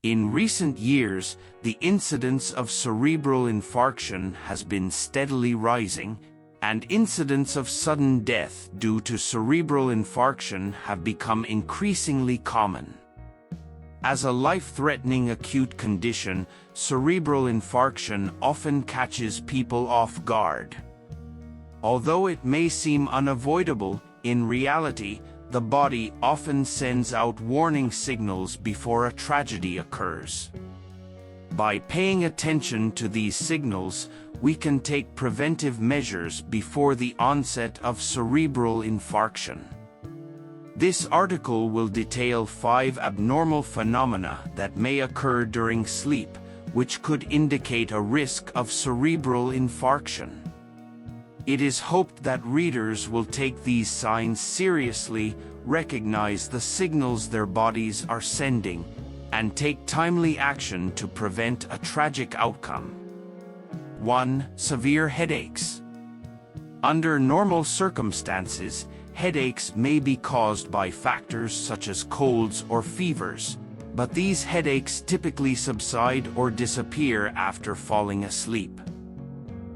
In recent years, the incidence of cerebral infarction has been steadily rising, and incidents of sudden death due to cerebral infarction have become increasingly common. As a life-threatening acute condition, cerebral infarction often catches people off guard. Although it may seem unavoidable, in reality, the body often sends out warning signals before a tragedy occurs. By paying attention to these signals, we can take preventive measures before the onset of cerebral infarction. This article will detail 5 abnormal phenomena that may occur during sleep, which could indicate a risk of cerebral infarction. It is hoped that readers will take these signs seriously, recognize the signals their bodies are sending, and take timely action to prevent a tragic outcome. 1. Severe headaches. Under normal circumstances, headaches may be caused by factors such as colds or fevers, but these headaches typically subside or disappear after falling asleep.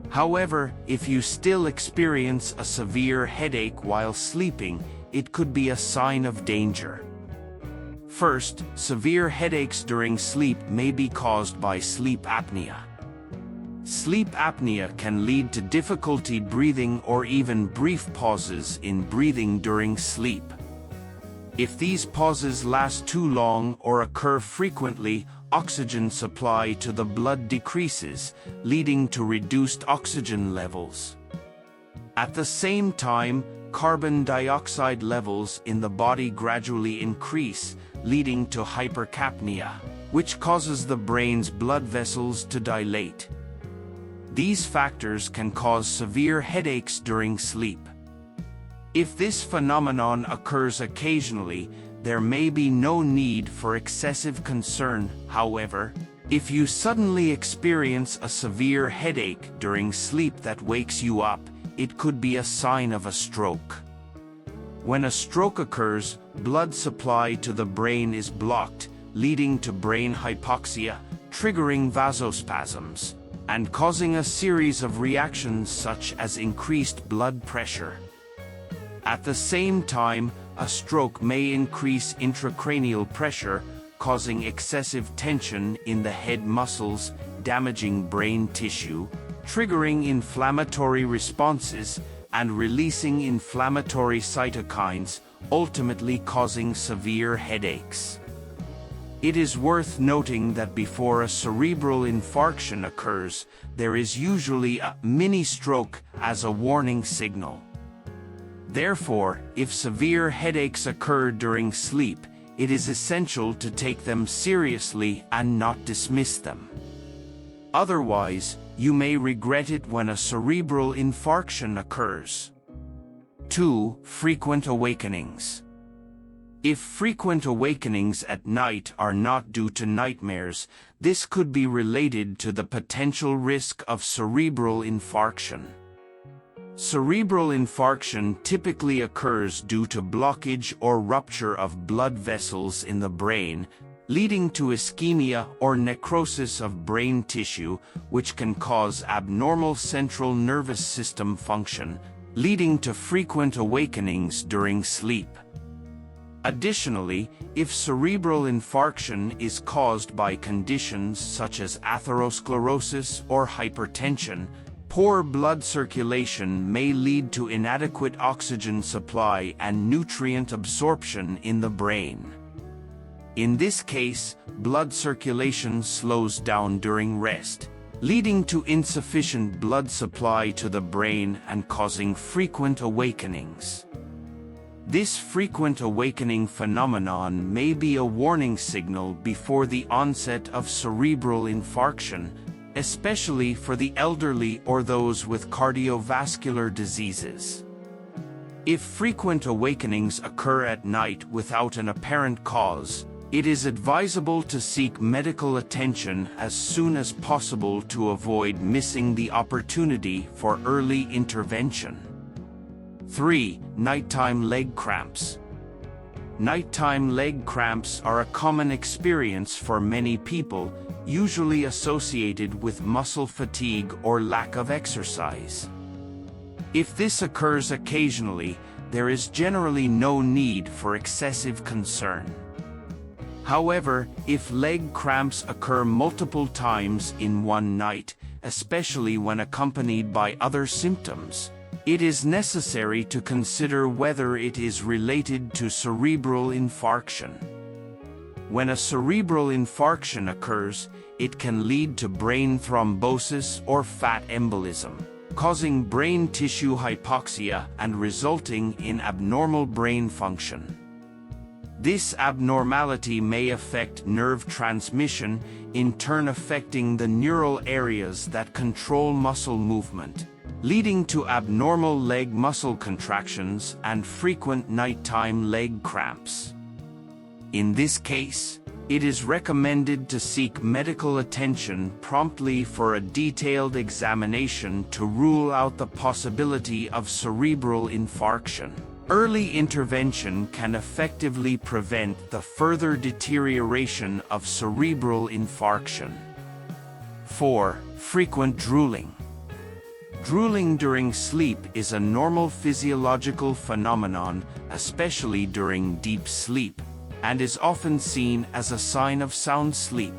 However, if you still experience a severe headache while sleeping, it could be a sign of danger. First, severe headaches during sleep may be caused by sleep apnea. Sleep apnea can lead to difficulty breathing or even brief pauses in breathing during sleep. If these pauses last too long or occur frequently, oxygen supply to the blood decreases, leading to reduced oxygen levels. At the same time, carbon dioxide levels in the body gradually increase, leading to hypercapnia, which causes the brain's blood vessels to dilate. These factors can cause severe headaches during sleep. If this phenomenon occurs occasionally, there may be no need for excessive concern. However, if you suddenly experience a severe headache during sleep that wakes you up, it could be a sign of a stroke. When a stroke occurs, blood supply to the brain is blocked, leading to brain hypoxia, triggering vasospasms, and causing a series of reactions such as increased blood pressure. At the same time, a stroke may increase intracranial pressure, causing excessive tension in the head muscles, damaging brain tissue, triggering inflammatory responses, and releasing inflammatory cytokines, ultimately causing severe headaches. It is worth noting that before a cerebral infarction occurs, there is usually a mini-stroke as a warning signal. Therefore, if severe headaches occur during sleep, it is essential to take them seriously and not dismiss them. Otherwise, you may regret it when a cerebral infarction occurs. 2. Frequent awakenings. If frequent awakenings at night are not due to nightmares, this could be related to the potential risk of cerebral infarction. Cerebral infarction typically occurs due to blockage or rupture of blood vessels in the brain, leading to ischemia or necrosis of brain tissue, which can cause abnormal central nervous system function, leading to frequent awakenings during sleep. Additionally, if cerebral infarction is caused by conditions such as atherosclerosis or hypertension, poor blood circulation may lead to inadequate oxygen supply and nutrient absorption in the brain. In this case, blood circulation slows down during rest, leading to insufficient blood supply to the brain and causing frequent awakenings. This frequent awakening phenomenon may be a warning signal before the onset of cerebral infarction, especially for the elderly or those with cardiovascular diseases. If frequent awakenings occur at night without an apparent cause, it is advisable to seek medical attention as soon as possible to avoid missing the opportunity for early intervention. 3. Nighttime leg cramps. Nighttime leg cramps are a common experience for many people, usually associated with muscle fatigue or lack of exercise. If this occurs occasionally, there is generally no need for excessive concern. However, if leg cramps occur multiple times in one night, especially when accompanied by other symptoms, it is necessary to consider whether it is related to cerebral infarction. When a cerebral infarction occurs, it can lead to brain thrombosis or fat embolism, causing brain tissue hypoxia and resulting in abnormal brain function. This abnormality may affect nerve transmission, in turn affecting the neural areas that control muscle movement, leading to abnormal leg muscle contractions and frequent nighttime leg cramps. In this case, it is recommended to seek medical attention promptly for a detailed examination to rule out the possibility of cerebral infarction. Early intervention can effectively prevent the further deterioration of cerebral infarction. 4. Frequent drooling. Drooling during sleep is a normal physiological phenomenon, especially during deep sleep, and is often seen as a sign of sound sleep.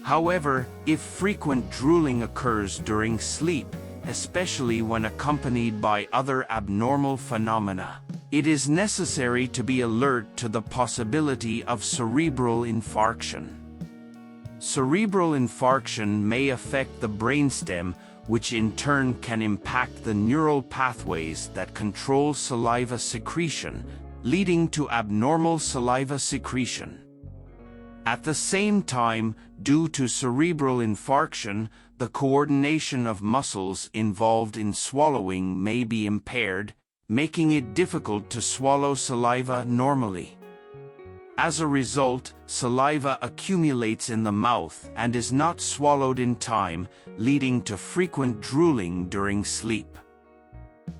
However, if frequent drooling occurs during sleep, especially when accompanied by other abnormal phenomena, it is necessary to be alert to the possibility of cerebral infarction. Cerebral infarction may affect the brainstem, which in turn can impact the neural pathways that control saliva secretion, leading to abnormal saliva secretion. At the same time, due to cerebral infarction, the coordination of muscles involved in swallowing may be impaired, making it difficult to swallow saliva normally. As a result, saliva accumulates in the mouth and is not swallowed in time, leading to frequent drooling during sleep.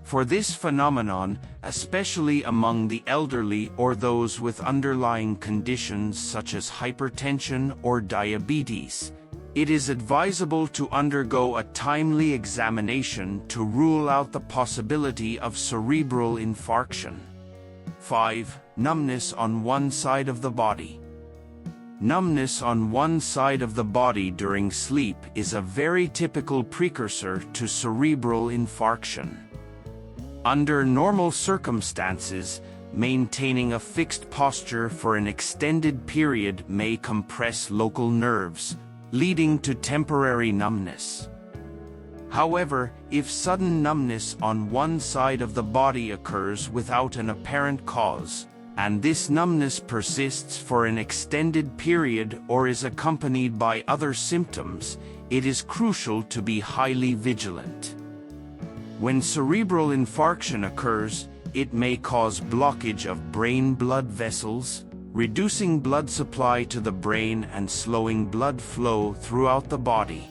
For this phenomenon, especially among the elderly or those with underlying conditions such as hypertension or diabetes, it is advisable to undergo a timely examination to rule out the possibility of cerebral infarction. 5. Numbness on one side of the body. Numbness on one side of the body during sleep is a very typical precursor to cerebral infarction. Under normal circumstances, maintaining a fixed posture for an extended period may compress local nerves, leading to temporary numbness. However, if sudden numbness on one side of the body occurs without an apparent cause, and this numbness persists for an extended period or is accompanied by other symptoms, it is crucial to be highly vigilant. When cerebral infarction occurs, it may cause blockage of brain blood vessels, reducing blood supply to the brain and slowing blood flow throughout the body.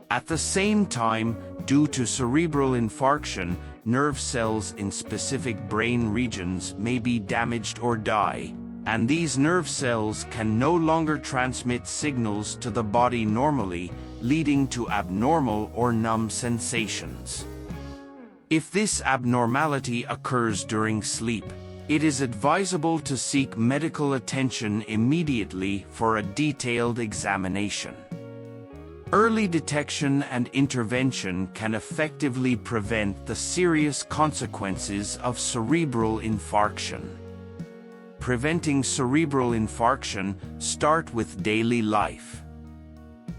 At the same time, due to cerebral infarction, nerve cells in specific brain regions may be damaged or die, and these nerve cells can no longer transmit signals to the body normally, leading to abnormal or numb sensations. If this abnormality occurs during sleep, it is advisable to seek medical attention immediately for a detailed examination. Early detection and intervention can effectively prevent the serious consequences of cerebral infarction. Preventing cerebral infarction starts with daily life.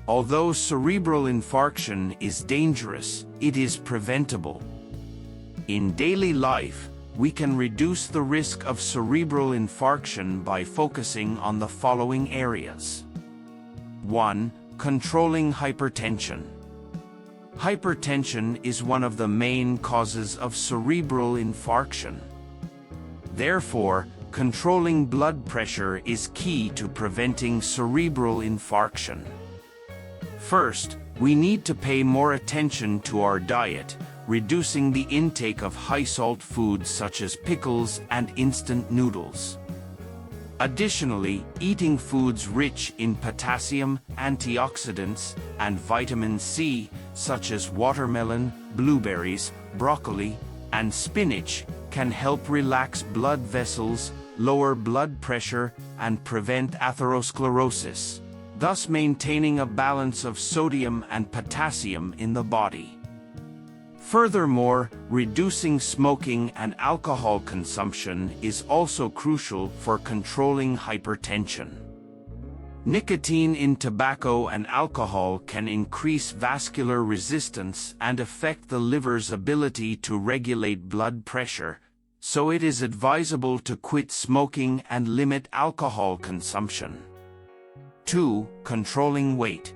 Although cerebral infarction is dangerous, it is preventable. In daily life, we can reduce the risk of cerebral infarction by focusing on the following areas. 1. Controlling hypertension. Hypertension is one of the main causes of cerebral infarction. Therefore, controlling blood pressure is key to preventing cerebral infarction. First, we need to pay more attention to our diet, reducing the intake of high-salt foods such as pickles and instant noodles. Additionally, eating foods rich in potassium, antioxidants, and vitamin C, such as watermelon, blueberries, broccoli, and spinach, can help relax blood vessels, lower blood pressure, and prevent atherosclerosis, thus maintaining a balance of sodium and potassium in the body. Furthermore, reducing smoking and alcohol consumption is also crucial for controlling hypertension. Nicotine in tobacco and alcohol can increase vascular resistance and affect the liver's ability to regulate blood pressure, so it is advisable to quit smoking and limit alcohol consumption. 2. Controlling weight.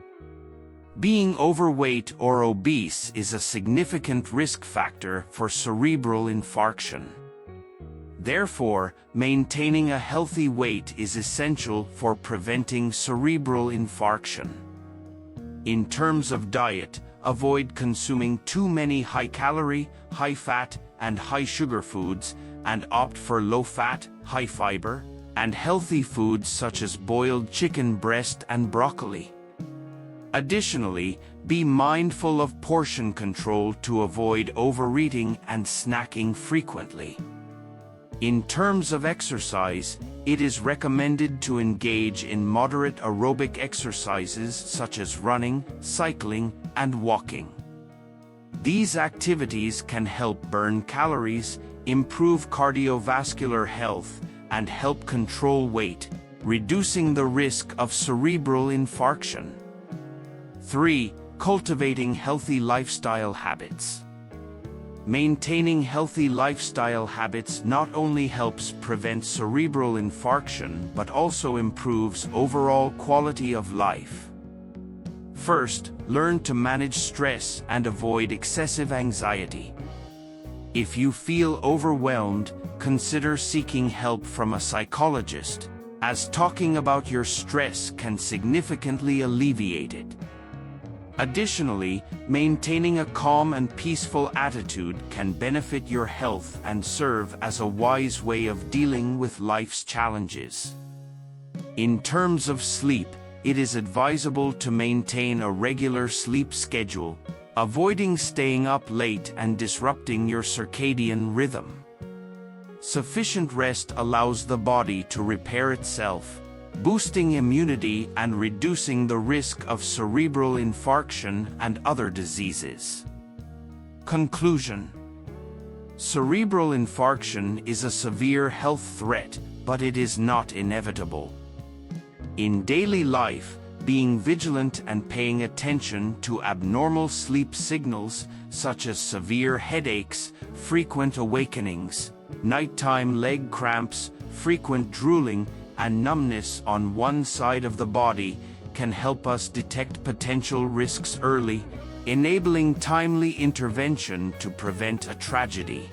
Being overweight or obese is a significant risk factor for cerebral infarction. Therefore, maintaining a healthy weight is essential for preventing cerebral infarction. In terms of diet, avoid consuming too many high-calorie, high-fat, and high-sugar foods, and opt for low-fat, high-fiber, and healthy foods such as boiled chicken breast and broccoli. Additionally, be mindful of portion control to avoid overeating and snacking frequently. In terms of exercise, it is recommended to engage in moderate aerobic exercises such as running, cycling, and walking. These activities can help burn calories, improve cardiovascular health, and help control weight, reducing the risk of cerebral infarction. 3. Cultivating healthy lifestyle habits. Maintaining healthy lifestyle habits not only helps prevent cerebral infarction but also improves overall quality of life. First, learn to manage stress and avoid excessive anxiety. If you feel overwhelmed, consider seeking help from a psychologist, as talking about your stress can significantly alleviate it. Additionally, maintaining a calm and peaceful attitude can benefit your health and serve as a wise way of dealing with life's challenges. In terms of sleep, it is advisable to maintain a regular sleep schedule, avoiding staying up late and disrupting your circadian rhythm. Sufficient rest allows the body to repair itself, boosting immunity and reducing the risk of cerebral infarction and other diseases. Conclusion. Cerebral infarction is a severe health threat, but it is not inevitable. In daily life, being vigilant and paying attention to abnormal sleep signals such as severe headaches, frequent awakenings, nighttime leg cramps, frequent drooling, and numbness on one side of the body can help us detect potential risks early, enabling timely intervention to prevent a tragedy.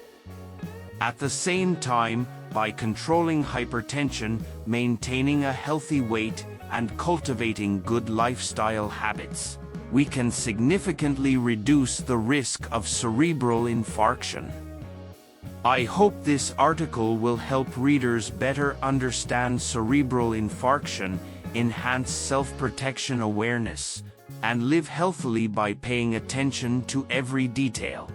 At the same time, by controlling hypertension, maintaining a healthy weight, and cultivating good lifestyle habits, we can significantly reduce the risk of cerebral infarction. I hope this article will help readers better understand cerebral infarction, enhance self-protection awareness, and live healthily by paying attention to every detail.